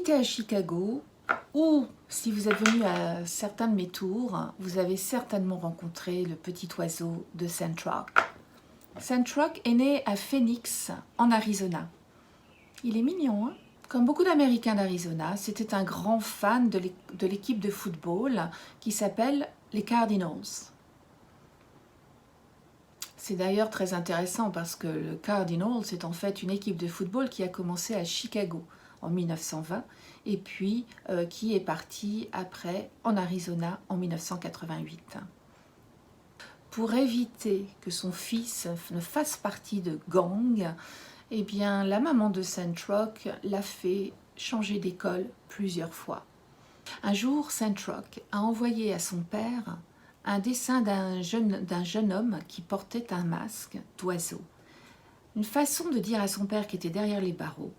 habitez à Chicago, ou si vous êtes venu à certains de mes tours, vous avez certainement rencontré le petit oiseau de Centrock. Centrock est né à Phoenix, en Arizona. Il est mignon, hein? Comme beaucoup d'Américains d'Arizona, c'était un grand fan de l'équipe de football qui s'appelle les Cardinals. C'est d'ailleurs très intéressant parce que le Cardinals est en fait une équipe de football qui a commencé à Chicago en 1920 et puis qui est partie après en Arizona en 1988. Pour éviter que son fils ne fasse partie de gangs, eh bien la maman de Centrock l'a fait changer d'école plusieurs fois. Un jour, Centrock a envoyé à son père un dessin d'un jeune homme qui portait un masque d'oiseau. Une façon de dire à son père qui était derrière les barreaux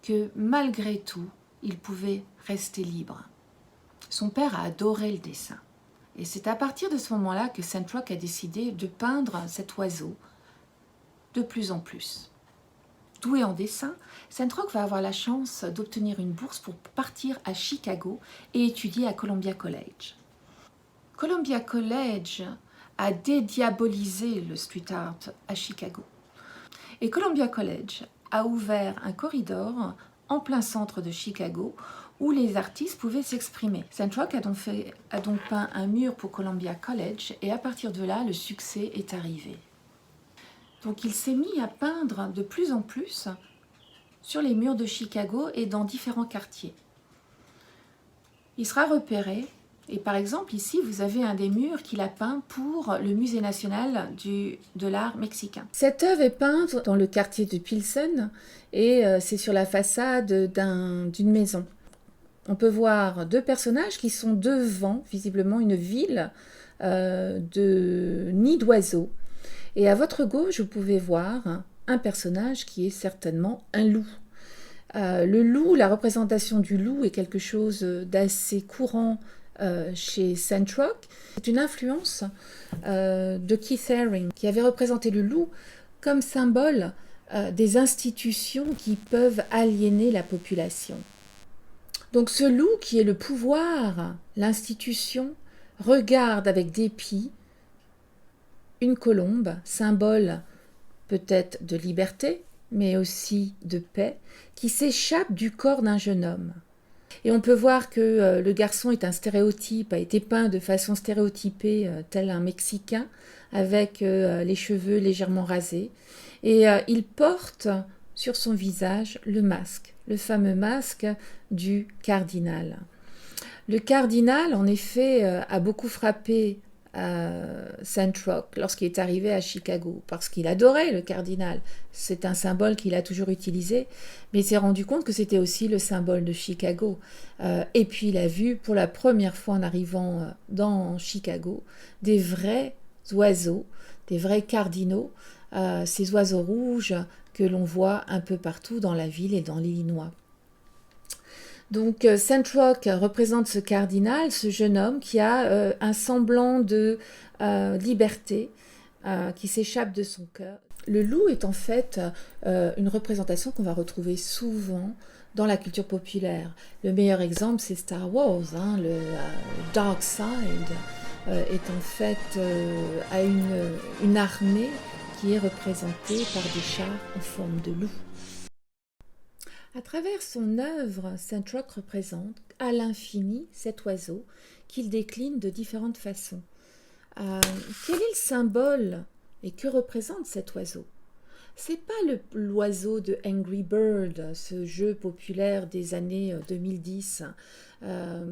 que malgré tout, il pouvait rester libre. Son père a adoré le dessin. Et c'est à partir de ce moment-là que Centrock a décidé de peindre cet oiseau de plus en plus. Doué en dessin, Centrock va avoir la chance d'obtenir une bourse pour partir à Chicago et étudier à Columbia College. Columbia College a dédiabolisé le street art à Chicago. Et Columbia College a ouvert un corridor en plein centre de Chicago où les artistes pouvaient s'exprimer. Centrock a donc peint un mur pour Columbia College et à partir de là, le succès est arrivé. Donc il s'est mis à peindre de plus en plus sur les murs de Chicago et dans différents quartiers. Il sera repéré. Et par exemple, ici, vous avez un des murs qu'il a peint pour le Musée national de l'art mexicain. Cette œuvre est peinte dans le quartier de Pilsen et c'est sur la façade d'une maison. On peut voir deux personnages qui sont devant, visiblement, une ville de nids d'oiseaux. Et à votre gauche, vous pouvez voir un personnage qui est certainement un loup. Le loup, la représentation du loup est quelque chose d'assez courant chez Centrock. C'est une influence de Keith Haring qui avait représenté le loup comme symbole des institutions qui peuvent aliéner la population. Donc ce loup qui est le pouvoir, l'institution, regarde avec dépit une colombe, symbole peut-être de liberté, mais aussi de paix, qui s'échappe du corps d'un jeune homme. Et on peut voir que le garçon est un stéréotype, a été peint de façon stéréotypée, tel un Mexicain, avec les cheveux légèrement rasés. Et il porte sur son visage le masque, le fameux masque du cardinal. Le cardinal, en effet, a beaucoup frappé Centrock lorsqu'il est arrivé à Chicago, parce qu'il adorait le cardinal. C'est un symbole qu'il a toujours utilisé, mais il s'est rendu compte que c'était aussi le symbole de Chicago. Et puis il a vu pour la première fois en arrivant dans Chicago des vrais oiseaux, des vrais cardinaux, ces oiseaux rouges que l'on voit un peu partout dans la ville et dans l'Illinois. Donc Centrock représente ce cardinal, ce jeune homme qui a un semblant de liberté qui s'échappe de son cœur. Le loup est en fait une représentation qu'on va retrouver souvent dans la culture populaire. Le meilleur exemple, c'est Star Wars, hein, le Dark Side est en fait à une armée qui est représentée par des chars en forme de loup. À travers son œuvre, Centrock représente à l'infini cet oiseau qu'il décline de différentes façons. Quel est le symbole et que représente cet oiseau? C'est pas l'oiseau de Angry Bird, ce jeu populaire des années 2010,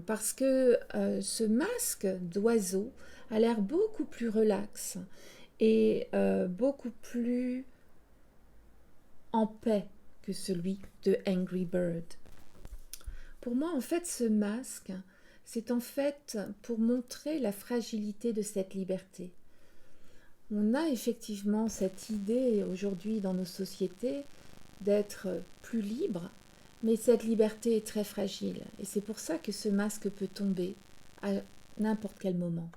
parce que ce masque d'oiseau a l'air beaucoup plus relax et beaucoup plus en paix que celui de Angry Bird. Pour moi, en fait, ce masque, c'est en fait pour montrer la fragilité de cette liberté. On a effectivement cette idée aujourd'hui dans nos sociétés d'être plus libre, mais cette liberté est très fragile. Et c'est pour ça que ce masque peut tomber à n'importe quel moment.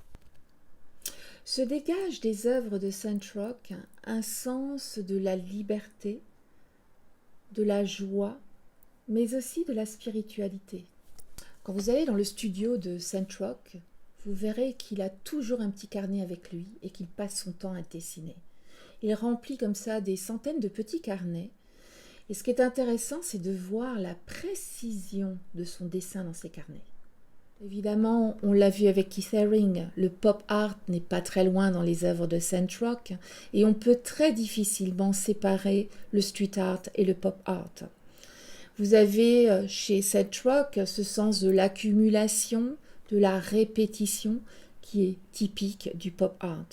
Se dégage des œuvres de Centrock un sens de la liberté, de la joie mais aussi de la spiritualité. Quand vous allez dans le studio de Saint-Roch, vous verrez qu'il a toujours un petit carnet avec lui et qu'il passe son temps à dessiner. Il remplit comme ça des centaines de petits carnets. Et ce qui est intéressant, c'est de voir la précision de son dessin dans ces carnets. Évidemment, on l'a vu avec Keith Haring, le pop art n'est pas très loin dans les œuvres de Saint-Roch et on peut très difficilement séparer le street art et le pop art. Vous avez chez Saint-Roch ce sens de l'accumulation, de la répétition qui est typique du pop art.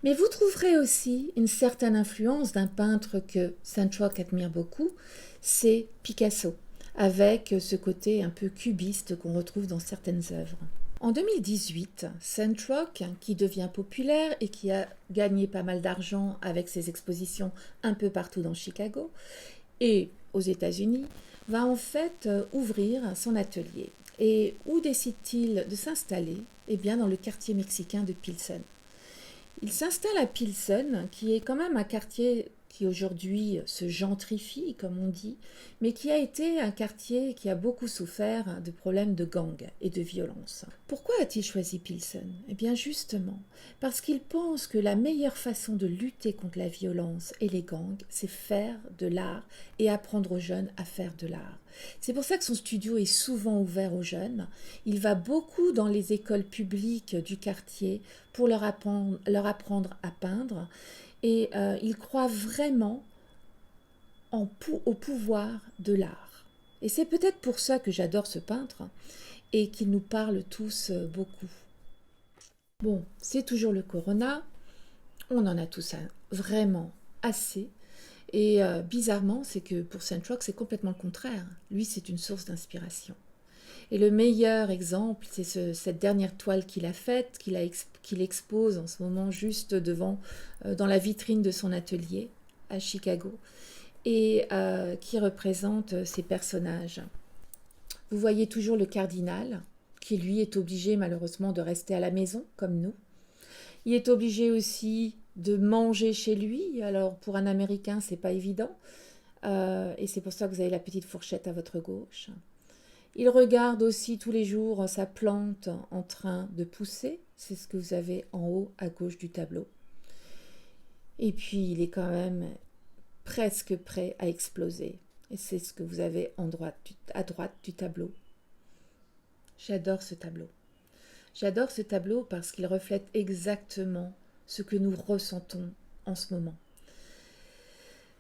Mais vous trouverez aussi une certaine influence d'un peintre que Saint-Roch admire beaucoup, c'est Picasso, avec ce côté un peu cubiste qu'on retrouve dans certaines œuvres. En 2018, Saint-Roch, qui devient populaire et qui a gagné pas mal d'argent avec ses expositions un peu partout dans Chicago et aux États-Unis, va en fait ouvrir son atelier. Et où décide-t-il de s'installer? Eh bien dans le quartier mexicain de Pilsen. Il s'installe à Pilsen, qui est quand même un quartier qui aujourd'hui se gentrifie, comme on dit, mais qui a été un quartier qui a beaucoup souffert de problèmes de gangs et de violence. Pourquoi a-t-il choisi Pilsen? Eh bien justement, parce qu'il pense que la meilleure façon de lutter contre la violence et les gangs, c'est faire de l'art et apprendre aux jeunes à faire de l'art. C'est pour ça que son studio est souvent ouvert aux jeunes. Il va beaucoup dans les écoles publiques du quartier pour leur apprendre à peindre. Et il croit vraiment au pouvoir de l'art. Et c'est peut-être pour ça que j'adore ce peintre et qu'il nous parle tous beaucoup. Bon, c'est toujours le corona, on en a tous vraiment assez. Et bizarrement, c'est que pour Saint-Roch, c'est complètement le contraire. Lui, c'est une source d'inspiration. Et le meilleur exemple, c'est cette dernière toile qu'il a faite, qu'il expose en ce moment juste devant, dans la vitrine de son atelier à Chicago, et qui représente ces personnages. Vous voyez toujours le cardinal, qui lui est obligé malheureusement de rester à la maison, comme nous. Il est obligé aussi de manger chez lui, alors pour un Américain, c'est pas évident, et c'est pour ça que vous avez la petite fourchette à votre gauche. Il regarde aussi tous les jours sa plante en train de pousser. C'est ce que vous avez en haut à gauche du tableau. Et puis il est quand même presque prêt à exploser. Et c'est ce que vous avez à droite du tableau. J'adore ce tableau. J'adore ce tableau parce qu'il reflète exactement ce que nous ressentons en ce moment.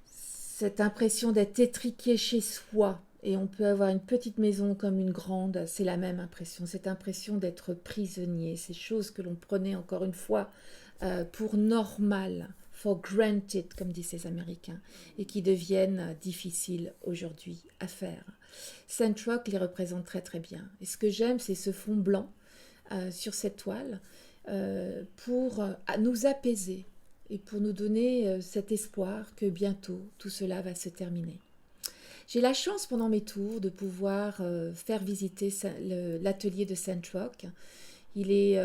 Cette impression d'être étriqué chez soi, et on peut avoir une petite maison comme une grande, c'est la même impression, cette impression d'être prisonnier, ces choses que l'on prenait encore une fois pour normales, for granted, comme disent ces Américains, et qui deviennent difficiles aujourd'hui à faire. Saint-Roch les représente très très bien. Et ce que j'aime, c'est ce fond blanc sur cette toile pour nous apaiser et pour nous donner cet espoir que bientôt tout cela va se terminer. J'ai la chance pendant mes tours de pouvoir faire visiter l'atelier de Saint-Roch. Il est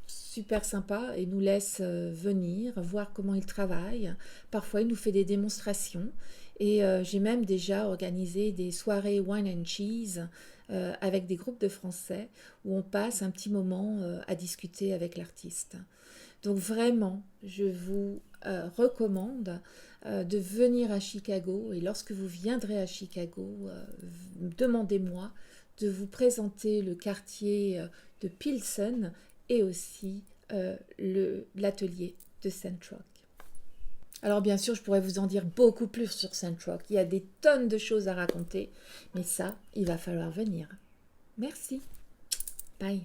super sympa et nous laisse venir, voir comment il travaille. Parfois, il nous fait des démonstrations. Et j'ai même déjà organisé des soirées wine and cheese avec des groupes de Français où on passe un petit moment à discuter avec l'artiste. Donc vraiment, je vous recommande de venir à Chicago, et lorsque vous viendrez à Chicago, demandez-moi de vous présenter le quartier de Pilsen et aussi l'atelier de Saint-Roch. Alors bien sûr, je pourrais vous en dire beaucoup plus sur Saint-Roch. Il y a des tonnes de choses à raconter, mais ça, il va falloir venir. Merci. Bye.